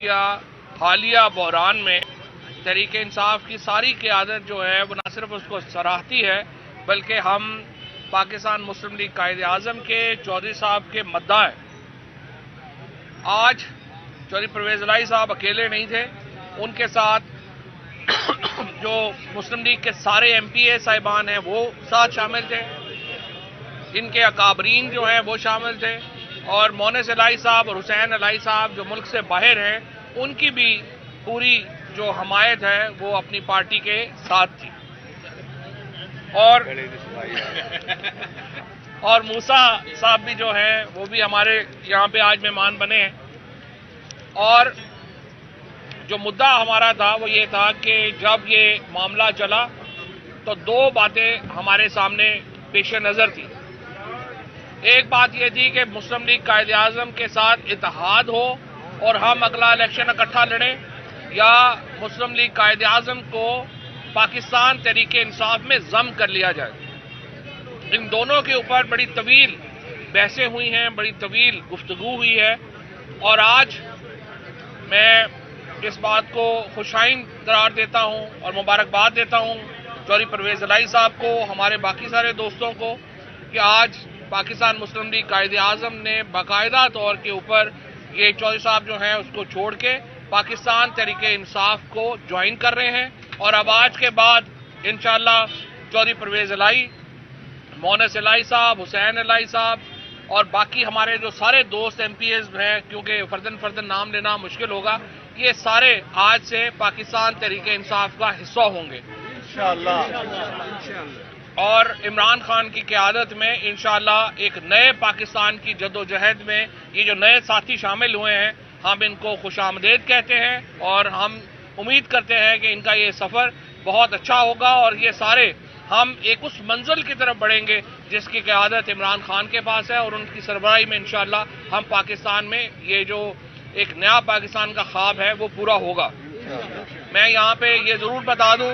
یا حالیہ بحران میں تحریک انصاف کی ساری قیادت جو ہے وہ نہ صرف اس کو سراہتی ہے بلکہ ہم پاکستان مسلم لیگ قائد اعظم کے چودھری صاحب کے مداح ہیں۔ آج چودھری پرویز الہی صاحب اکیلے نہیں تھے، ان کے ساتھ جو مسلم لیگ کے سارے ایم پی اے صاحبان ہیں وہ ساتھ شامل تھے، ان کے اکابرین جو ہیں وہ شامل تھے، اور مونس الہی صاحب اور حسین الہی صاحب جو ملک سے باہر ہیں ان کی بھی پوری جو حمایت ہے وہ اپنی پارٹی کے ساتھ تھی۔ اور موسیٰ صاحب بھی جو ہیں وہ بھی ہمارے یہاں پہ آج مہمان بنے ہیں۔ اور جو مدعا ہمارا تھا وہ یہ تھا کہ جب یہ معاملہ چلا تو دو باتیں ہمارے سامنے پیش نظر تھی۔ ایک بات یہ تھی کہ مسلم لیگ قائد اعظم کے ساتھ اتحاد ہو اور ہم اگلا الیکشن اکٹھا لڑیں، یا مسلم لیگ قائد اعظم کو پاکستان تحریک انصاف میں ضم کر لیا جائے۔ ان دونوں کے اوپر بڑی طویل بحثیں ہوئی ہیں، بڑی طویل گفتگو ہوئی ہے، اور آج میں اس بات کو خوشائن قرار دیتا ہوں اور مبارکباد دیتا ہوں چودھری پرویز الہی صاحب کو، ہمارے باقی سارے دوستوں کو، کہ آج پاکستان مسلم لیگ قائد اعظم نے باقاعدہ طور کے اوپر یہ چودھری صاحب جو ہیں اس کو چھوڑ کے پاکستان تحریک انصاف کو جوائن کر رہے ہیں، اور اب آج کے بعد انشاءاللہ چودھری پرویز الہی، مونس الہی صاحب، حسین الہی صاحب اور باقی ہمارے جو سارے دوست ایم پی ایز ہیں، کیونکہ فردن نام لینا مشکل ہوگا، یہ سارے آج سے پاکستان تحریک انصاف کا حصہ ہوں گے انشاءاللہ، اور عمران خان کی قیادت میں انشاءاللہ ایک نئے پاکستان کی جدوجہد میں یہ جو نئے ساتھی شامل ہوئے ہیں ہم ان کو خوش آمدید کہتے ہیں، اور ہم امید کرتے ہیں کہ ان کا یہ سفر بہت اچھا ہوگا، اور یہ سارے ہم ایک اس منزل کی طرف بڑھیں گے جس کی قیادت عمران خان کے پاس ہے، اور ان کی سربراہی میں انشاءاللہ ہم پاکستان میں یہ جو ایک نیا پاکستان کا خواب ہے وہ پورا ہوگا۔ میں یہاں پہ یہ ضرور بتا دوں